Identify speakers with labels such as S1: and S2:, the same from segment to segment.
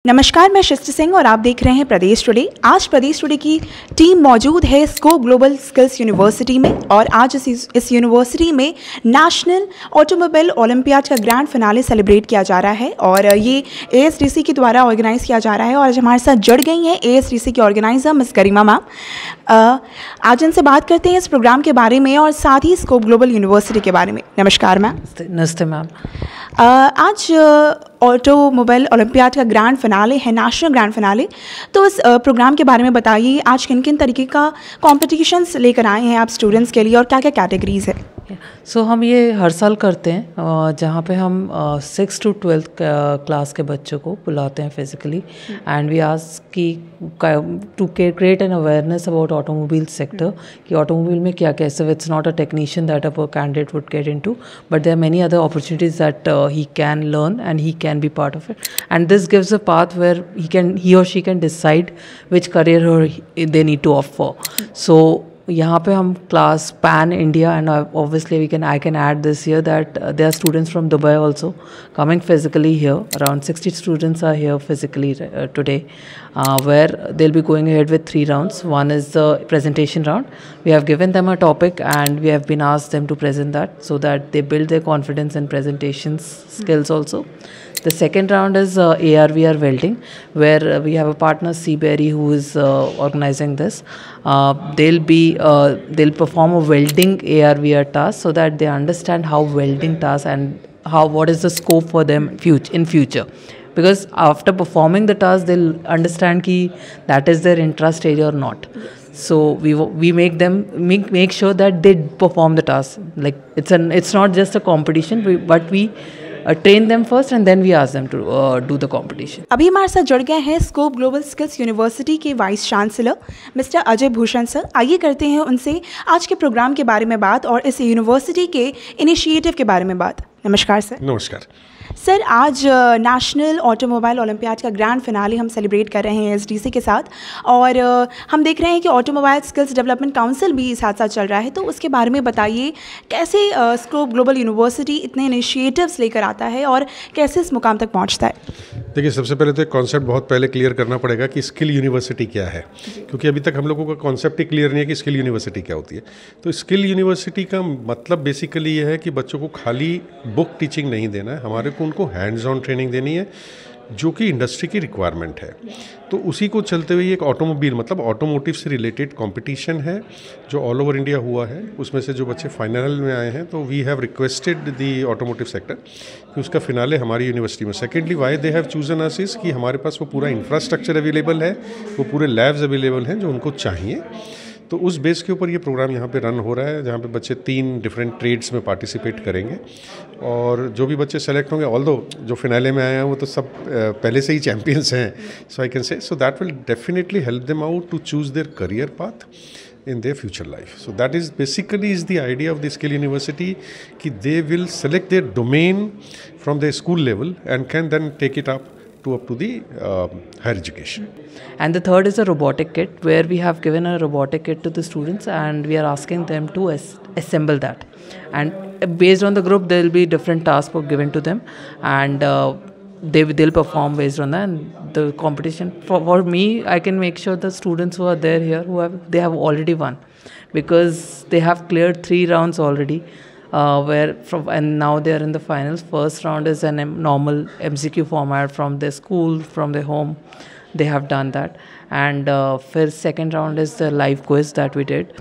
S1: नमस्कार, मैं शिष्ट सिंह और आप देख रहे हैं प्रदेश टुडे। आज प्रदेश टुडे की टीम मौजूद है स्कोप ग्लोबल स्किल्स यूनिवर्सिटी में और आज इस यूनिवर्सिटी में नेशनल ऑटोमोबाइल ओलंपियाड का ग्रैंड फिनाले सेलिब्रेट किया जा रहा है और ये एएसडीसी के द्वारा ऑर्गेनाइज किया जा रहा है। और आज हमारे साथ जुड़ गई हैं एएसडीसी की ऑर्गेनाइजर मिस गरिमा मैम। आज इनसे बात करते हैं इस प्रोग्राम के बारे में और साथ ही स्कोप ग्लोबल यूनिवर्सिटी के बारे में। नमस्कार मैम।
S2: नमस्ते मैम।
S1: आज ऑटोमोबाइल ओलंपियाड का ग्रैंड फिनाले है, नेशनल ग्रैंड फिनाले। तो इस प्रोग्राम के बारे में बताइए, आज किन किन तरीके का कॉम्पिटिशन्स लेकर आए हैं आप स्टूडेंट्स के लिए और क्या क्या कैटेगरीज है?
S2: सो हम ये हर साल करते हैं जहाँ पे हम 6 to 12 क्लास के बच्चों को बुलाते हैं फिजिकली एंड वी आस्क कि to create an awareness about automobile sector कि ऑटोमोबाइल में क्या क्या है। It's not a technician that a candidate would get into, but there are many other opportunities that he can learn and he can be part of it and this gives a path where he or she can decide which career they need to opt for. So यहाँ पे हम class pan India and obviously I can add this year that there are students from Dubai also coming physically here. Around 60 students are here physically today, where they'll be going ahead with 3 rounds. One is the presentation round. We have given them a topic and we have been asked them to present that so that they build their confidence and presentations skills also. The second round is AR/VR welding, where we have a partner Seaberry who is organizing this. They'll perform a welding AR/VR task so that they understand how welding tasks and what is the scope for them in future. Because after performing the task, they'll understand ki that is their interest area or not. So we make them make sure that they perform the task. Like it's not just a competition, but we train them first and then we ask them to do the competition.
S1: अभी हमारे साथ जुड़ गए हैं scope global skills university के vice chancellor mister Ajay Bhushan sir. आइए करते हैं उनसे आज के प्रोग्राम के बारे में बात और इस यूनिवर्सिटी के इनिशिएटिव के बारे में बात। नमस्कार सर।
S3: नमस्कार
S1: सर, आज नेशनल ऑटोमोबाइल ओलंपियाड का ग्रैंड फिनाले हम सेलिब्रेट कर रहे हैं एएसडीसी के साथ और हम देख रहे हैं कि ऑटोमोबाइल स्किल्स डेवलपमेंट काउंसिल भी साथ साथ चल रहा है। तो उसके बारे में बताइए, कैसे स्कोप ग्लोबल यूनिवर्सिटी इतने इनिशिएटिव्स लेकर आता है और कैसे इस मुकाम तक पहुंचता है?
S3: देखिए, सबसे पहले तो एक कॉन्सेप्ट बहुत पहले क्लियर करना पड़ेगा कि स्किल यूनिवर्सिटी क्या है, क्योंकि अभी तक हम लोगों का कॉन्सेप्ट ही क्लियर नहीं है कि स्किल यूनिवर्सिटी क्या होती है। तो स्किल यूनिवर्सिटी का मतलब बेसिकली ये है कि बच्चों को खाली बुक टीचिंग नहीं देना है, हमारे को उनको हैंड्स ऑन ट्रेनिंग देनी है जो कि इंडस्ट्री की रिक्वायरमेंट है। तो उसी को चलते हुए एक ऑटोमोबाइल मतलब ऑटोमोटिव से रिलेटेड कंपटीशन है जो ऑल ओवर इंडिया हुआ है। उसमें से जो बच्चे फाइनल में आए हैं तो we have requested the automotive sector कि उसका फिनाले हमारी यूनिवर्सिटी में। Secondly why they have chosen us is कि हमारे पास वो पूरा इंफ्रास्ट्रक्चर अवेलेबल है, वो पूरे लैब्स अवेलेबल हैं जो उनको चाहिए। तो उस बेस के ऊपर ये प्रोग्राम यहाँ पे रन हो रहा है, जहाँ पे बच्चे 3 डिफरेंट ट्रेड्स में पार्टिसिपेट करेंगे और जो भी बच्चे सेलेक्ट होंगे, ऑल्दो जो फिनाले में आए हैं वो तो सब पहले से ही चैम्पियंस हैं, सो I can say so that will definitely help them out to choose their career path in their future life. So that is basically is the idea of the Skill University कि they will select their domain from their school level and can then take it up to the higher education.
S2: And the third is a robotic kit, where we have given a robotic kit to the students and we are asking them to assemble that. And based on the group, there will be different tasks given to them and they'll perform based on that. And the competition for me, I can make sure the students who are there here they have already won because they have cleared 3 rounds already. And now they are in the finals. First round is a normal MCQ format from their school, from their home. They have done that. And first, second round is the live quiz that we did,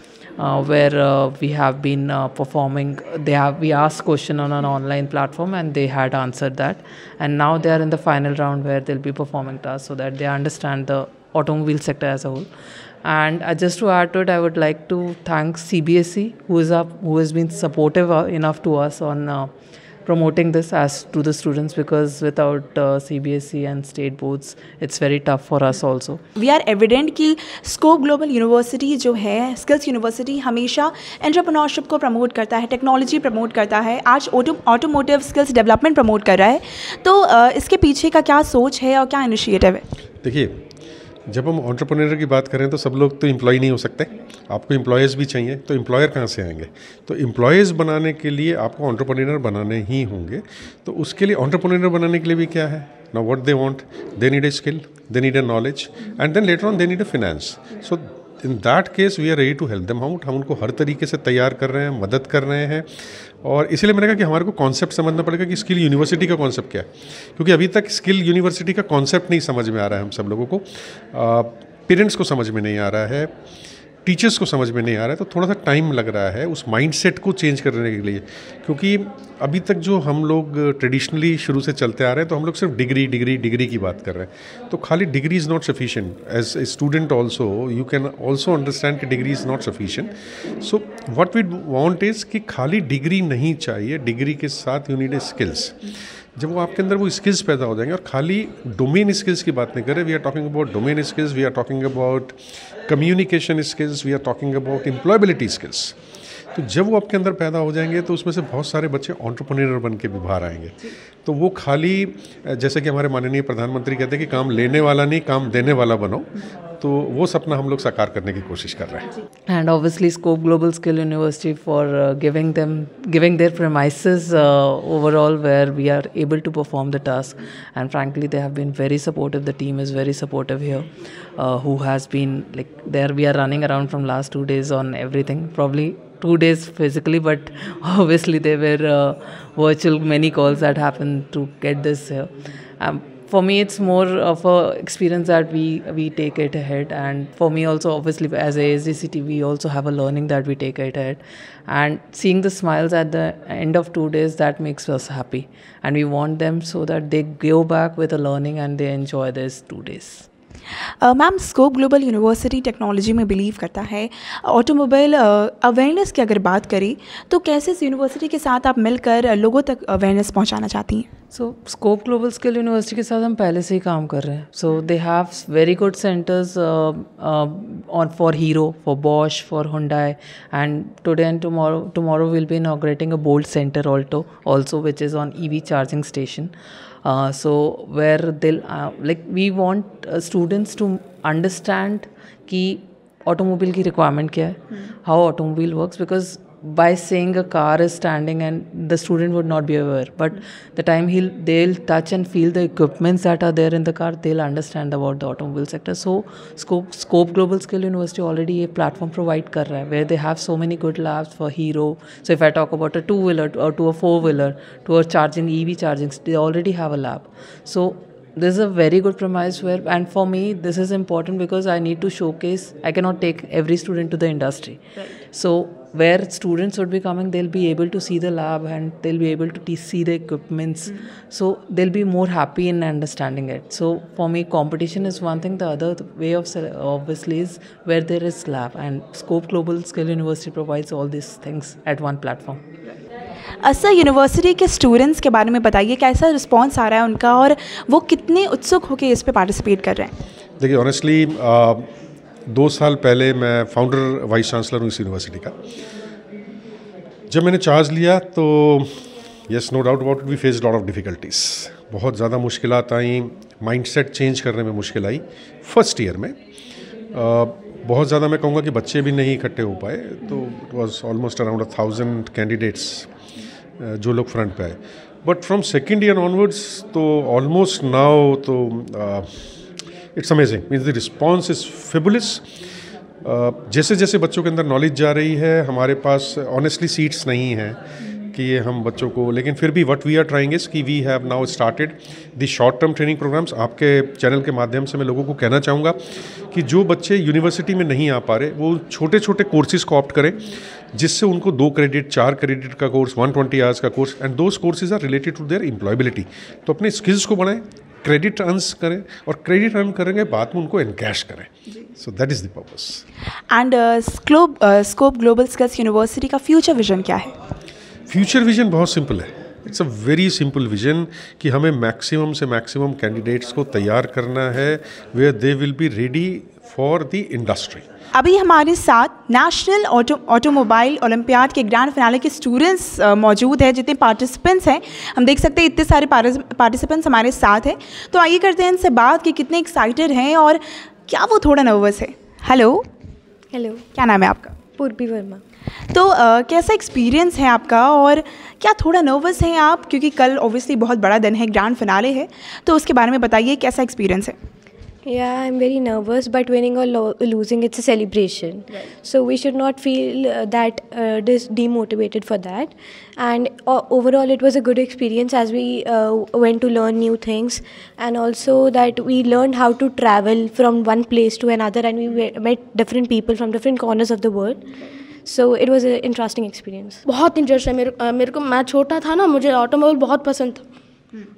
S2: where we have been performing. We asked question on an online platform and they had answered that. And now they are in the final round where they'll be performing tasks so that they understand the automobile sector as a whole. And just to add to it, I would like to thank CBSE who has been supportive enough to us on promoting this as to the students, because without CBSE and state boards, it's very tough for us also.
S1: We are evident कि scope global university जो है, skills university हमेशा entrepreneurship को promote करता है, technology promote करता है, आज ऑटोमोटिव स्किल्स डेवलपमेंट प्रमोट कर रहा है। तो इसके पीछे का क्या सोच है और क्या इनिशिएटिव है?
S3: देखिए, जब हम एंटरप्रेन्योर की बात करें तो सब लोग तो एम्प्लॉय नहीं हो सकते, आपको एम्प्लॉयज़ भी चाहिए। तो एम्प्लॉयर कहाँ से आएंगे? तो एम्प्लॉयज़ बनाने के लिए आपको एंटरप्रेन्योर बनाने ही होंगे। तो उसके लिए एंटरप्रेन्योर बनाने के लिए भी क्या है, Now what they want, they need a skill, they need a knowledge, and then later on they need a finance. So in that case we are ready to help them out. हम उनको हर तरीके से तैयार कर रहे हैं, मदद कर रहे हैं, और इसीलिए मैंने कहा कि हमारे को कॉन्सेप्ट समझना पड़ेगा कि स्किल यूनिवर्सिटी का कॉन्सेप्ट क्या है, क्योंकि अभी तक स्किल यूनिवर्सिटी का कॉन्सेप्ट नहीं समझ में आ रहा है हम सब लोगों को, पेरेंट्स को समझ में नहीं आ रहा है, टीचर्स को समझ में नहीं आ रहा है, तो थोड़ा सा टाइम लग रहा है उस माइंडसेट को चेंज करने के लिए, क्योंकि अभी तक जो हम लोग ट्रेडिशनली शुरू से चलते आ रहे हैं तो हम लोग सिर्फ डिग्री की बात कर रहे हैं, तो खाली degree is not sufficient. As a student also you can also understand कि degree is not sufficient. So what we want is कि खाली डिग्री नहीं चाहिए, डिग्री के साथ यू नीड ए स्किल्स. जब वो आपके अंदर वो स्किल्स पैदा हो जाएंगे, और खाली डोमेन स्किल्स की बात नहीं कर रहे, we are talking about domain skills, we are talking about communication skills, we are talking about employability skills. तो जब वो आपके अंदर पैदा हो जाएंगे तो उसमें से बहुत सारे बच्चे एंटरप्रेन्योर बन के भी बाहर आएंगे. तो वो खाली जैसे कि हमारे माननीय प्रधानमंत्री कहते हैं कि काम लेने वाला नहीं, काम देने वाला बनो, तो वो सपना हम लोग साकार करने की कोशिश कर रहे हैं.
S2: And obviously Scope Global Skill University for giving their premises overall where we are able to perform the task, and frankly they have been very supportive. The team is very supportive here, who has been like there. We are running around from last 2 days on everything, probably 2 days physically, but obviously there were virtual many calls that happened to get this here. For me it's more of a experience that we take it ahead, and for me also obviously as a ASDCT we also have a learning that we take it ahead, and seeing the smiles at the end of 2 days, that makes us happy, and we want them so that they go back with a learning and they enjoy these 2 days.
S1: Ma'am, scope global university technology में believe करता है. Automobile awareness की अगर बात करें तो कैसे इस यूनिवर्सिटी के साथ आप मिलकर लोगों तक अवेयरनेस पहुंचाना चाहती हैं?
S2: सो स्कोप ग्लोबल स्किल यूनिवर्सिटी के साथ हम पहले से ही काम कर रहे हैं. So they have very good centres on for Hero, for Bosch, for Hyundai, and today and tomorrow will be inaugurating a bolt centre also which is on EV charging station. So where they'll like we want students to understand कि automobile की requirement क्या है, how automobile works, because by saying a car is standing and the student would not be aware, but the time they'll touch and feel the equipments that are there in the car, they'll understand about the automobile sector. So Scope Global Skill University already a platform provide कर रहा है where they have so many good labs for Hero. So if I talk about a 2-wheeler or to a 4-wheeler to a charging EV charging, they already have a lab. So this is a very good premise where, and for me this is important because I need to showcase, I cannot take every student to the industry. Right. So where students would be coming, they'll be able to see the lab and they'll be able to see the equipments. So they'll be more happy in understanding it. So for me competition is one thing, the other way of obviously is where there is lab, and Scope Global Skill University provides all these things at one platform.
S1: Sir, university के students के बारे में बताइए, कैसा response आ रहा है उनका और वो कितने उत्सुक होकर इस पे पार्टिसिपेट कर रहे हैं?
S3: देखिए ऑनेस्टली 2 साल पहले मैं फाउंडर वाइस चांसलर हूँ इस यूनिवर्सिटी का. जब मैंने चार्ज लिया तो yes, no doubt about it, we face lot of difficulties. बहुत ज़्यादा मुश्किलात आई, माइंडसेट चेंज करने में मुश्किल आई फर्स्ट ईयर में. बहुत ज़्यादा मैं कहूँगा कि बच्चे भी नहीं इकट्ठे हो पाए, तो it was almost around 1000 candidates जो लोग फ्रंट पे आए. But from second year onwards तो ऑलमोस्ट नाउ तो it's amazing, means the response is fabulous. जैसे जैसे बच्चों के अंदर नॉलेज जा रही है, हमारे पास ऑनेस्टली सीट्स नहीं हैं कि ये हम बच्चों को, लेकिन फिर भी what we are trying is कि we have now started the short term training programmes. आपके चैनल के माध्यम से मैं लोगों को कहना चाहूँगा कि जो बच्चे यूनिवर्सिटी में नहीं आ पा रहे वो छोटे छोटे कोर्सेज़ को ऑप्ट करें, जिससे उनको 2 क्रेडिट 4 क्रेडिट का कोर्स, 120 आवर्स का course, and those courses are related to their employability. तो अपने स्किल्स को बढ़ाएं, क्रेडिट अर्न्स करें, और क्रेडिट अर्न करेंगे बाद में उनको एनकैश करें. So that is the purpose.
S1: And scope global skills university का फ्यूचर विजन क्या है?
S3: फ्यूचर विजन बहुत सिंपल है. It's a very simple vision कि हमें मैक्सिमम से मैक्सिमम कैंडिडेट्स को तैयार करना है where they will be ready for the industry.
S1: अभी हमारे साथ नेशनल ऑटोमोबाइल ओलंपियाड के ग्रैंड फिनाले के स्टूडेंट्स मौजूद हैं. जितने पार्टिसिपेंट्स हैं, हम देख सकते हैं इतने सारे पार्टिसिपेंट्स हमारे साथ हैं. तो आइए करते हैं इनसे बात कि कितने एक्साइटेड हैं और क्या वो थोड़ा नर्वस है. हेलो.
S4: हेलो,
S1: क्या नाम है आपका?
S4: पूर्वी वर्मा.
S1: तो कैसा एक्सपीरियंस है आपका और क्या थोड़ा नर्वस हैं आप, क्योंकि कल ऑब्वियसली बहुत बड़ा दिन है, ग्रैंड फिनाले है, तो उसके बारे में बताइए कैसा एक्सपीरियंस है?
S4: Yeah, I'm very nervous, but winning or losing, it's a celebration. Right. So we should not feel that demotivated for that. And overall, it was a good experience as we went to learn new things, and also that we learned how to travel from one place to another, and we met different people from different corners of the world. So it was an interesting experience.
S5: बहुत interest है मेरे को। मैं छोटा था ना, मुझे automobile बहुत पसंद था,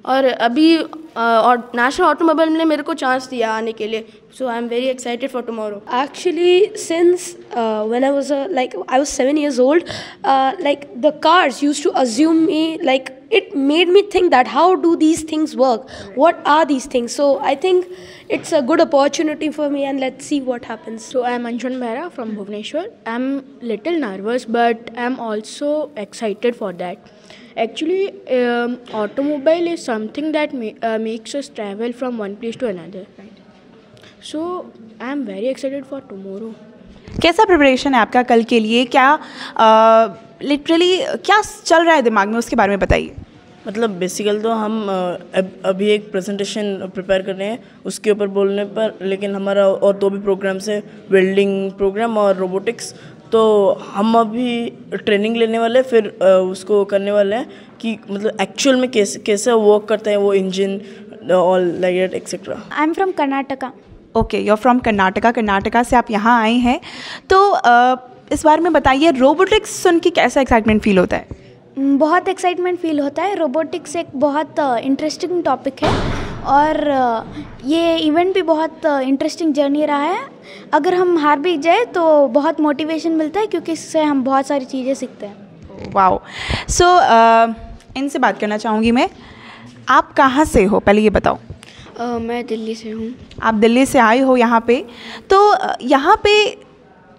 S5: और अभी और नेशनल ऑटोमोबाइल ने मेरे को चांस दिया आने के लिए, so I am very excited for tomorrow.
S6: Actually, since when I was I was 7 years old, like the cars used to assume me, like it made me think that how do these things work, what are these things. So I think it's a good opportunity for me, and let's see what happens.
S5: So I am Anshul Mehra from Bhubaneswar. I am little nervous, but I am also excited for that. Actually, automobile is something that makes us travel from one place to another. So I am very excited for tomorrow.
S1: कैसा preparation है आपका कल के लिए? क्या literally क्या चल रहा है दिमाग में, उसके बारे में बताइए।
S7: मतलब बेसिकल तो हम अभी एक प्रेजेंटेशन प्रिपेयर कर रहे हैं उसके ऊपर बोलने पर, लेकिन हमारा और 2 भी प्रोग्राम्स है, वेल्डिंग प्रोग्राम और रोबोटिक्स। तो हम अभी ट्रेनिंग लेने वाले, फिर उसको करने वाले हैं कि मतलब एक्चुअल में कैसे वर्क करता है वो engine, all like that etcetera.
S6: I am from Karnataka.
S1: Okay, you are from Karnataka. Karnataka से आप यहाँ आए हैं, तो इस बारे में बताइए, रोबोटिक्स सुन के कैसा एक्साइटमेंट फील होता है?
S6: बहुत एक्साइटमेंट फील होता है। रोबोटिक्स एक बहुत इंटरेस्टिंग टॉपिक है, और ये इवेंट भी बहुत इंटरेस्टिंग जर्नी रहा है। अगर हम हार भी जाए तो बहुत मोटिवेशन मिलता है, क्योंकि इससे हम बहुत सारी चीज़ें सीखते हैं।
S1: वाओ। सो इनसे बात करना चाहूँगी मैं, आप कहाँ से हो पहले ये बताओ?
S5: मैं दिल्ली से हूँ।
S1: आप दिल्ली से आए हो यहाँ पे, तो यहाँ पे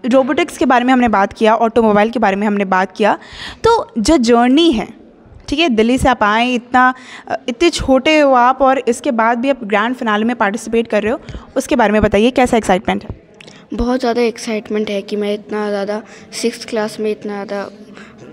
S1: रोबोटिक्स के बारे में हमने बात किया, ऑटोमोबाइल के बारे में हमने बात किया, तो जो जर्नी है, ठीक है, दिल्ली से आप आए, इतने छोटे हो आप, और इसके बाद भी आप ग्रैंड फिनाले में पार्टिसिपेट कर रहे हो, उसके बारे में बताइए कैसा एक्साइटमेंट है?
S5: बहुत ज़्यादा एक्साइटमेंट है कि मैं इतना ज़्यादा 6th क्लास में इतना ज़्यादा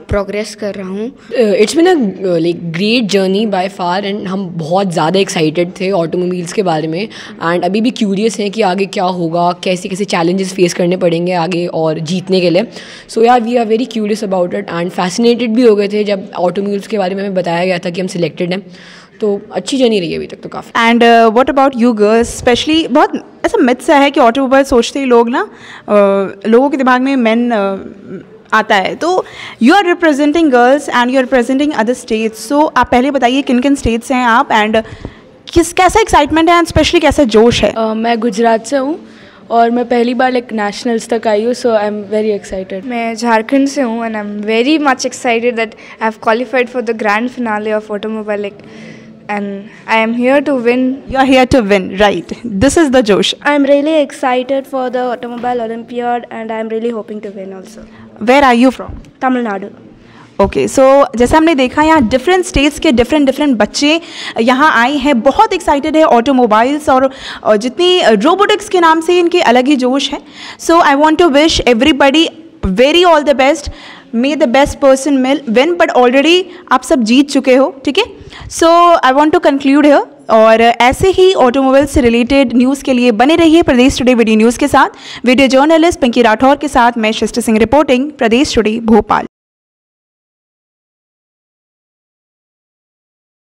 S5: प्रोग्रेस कर रहा हूँ।
S8: It's been a like great journey by far, and हम बहुत ज़्यादा एक्साइटेड थे ऑटोमोबाइल्स के बारे में, एंड अभी भी क्यूरियस हैं कि आगे क्या होगा, कैसे कैसे चैलेंजेस फेस करने पड़ेंगे आगे और जीतने के लिए। सो यार we are very curious about it, and fascinated भी हो गए थे जब ऑटोमोबाइल्स के बारे में हमें बताया गया था कि हम सिलेक्टेड हैं। तो अच्छी जर्नी रही है अभी तक तो काफ़ी।
S1: And what about you girls specially? बहुत ऐसा मिथ सा है कि ऑटोमोबाइल सोचते ही लोग ना, लोगों के दिमाग में मेन आता है, तो you are representing girls and you are representing other states, so आप पहले बताइए किन किन स्टेट्स हैं आप, एंड कैसा एक्साइटमेंट है एंड स्पेशली कैसा जोश है?
S9: मैं गुजरात से हूँ और मैं पहली बार लाइक नेशनल्स तक आई हूँ, सो आई एम वेरी एक्साइटेड।
S10: मैं झारखंड से हूँ and I am very much excited that I have qualified for the grand finale of automobile, and I am here to win.
S1: You are here to win, right? This is the Josh.
S10: I am really excited for the Automobile Olympiad and I am really hoping to win also.
S1: Where are you from?
S10: Tamil Nadu.
S1: Okay, so जैसे हमने देखा यहाँ different states के different बच्चे यहाँ आए हैं, बहुत एक्साइटेड है ऑटोमोबाइल्स, और जितनी रोबोटिक्स के नाम से इनके अलग ही जोश है। So I want to wish everybody very all the best, may the best person win, but already आप सब जीत चुके हो, ठीक है। So I want to conclude here, और ऐसे ही ऑटोमोबाइल से रिलेटेड न्यूज़ के लिए बने रहिए प्रदेश टुडे वीडियो न्यूज़ के साथ। वीडियो जर्नलिस्ट पिंकी राठौर के साथ मैं शिष्ट सिंह रिपोर्टिंग, प्रदेश टुडे भोपाल।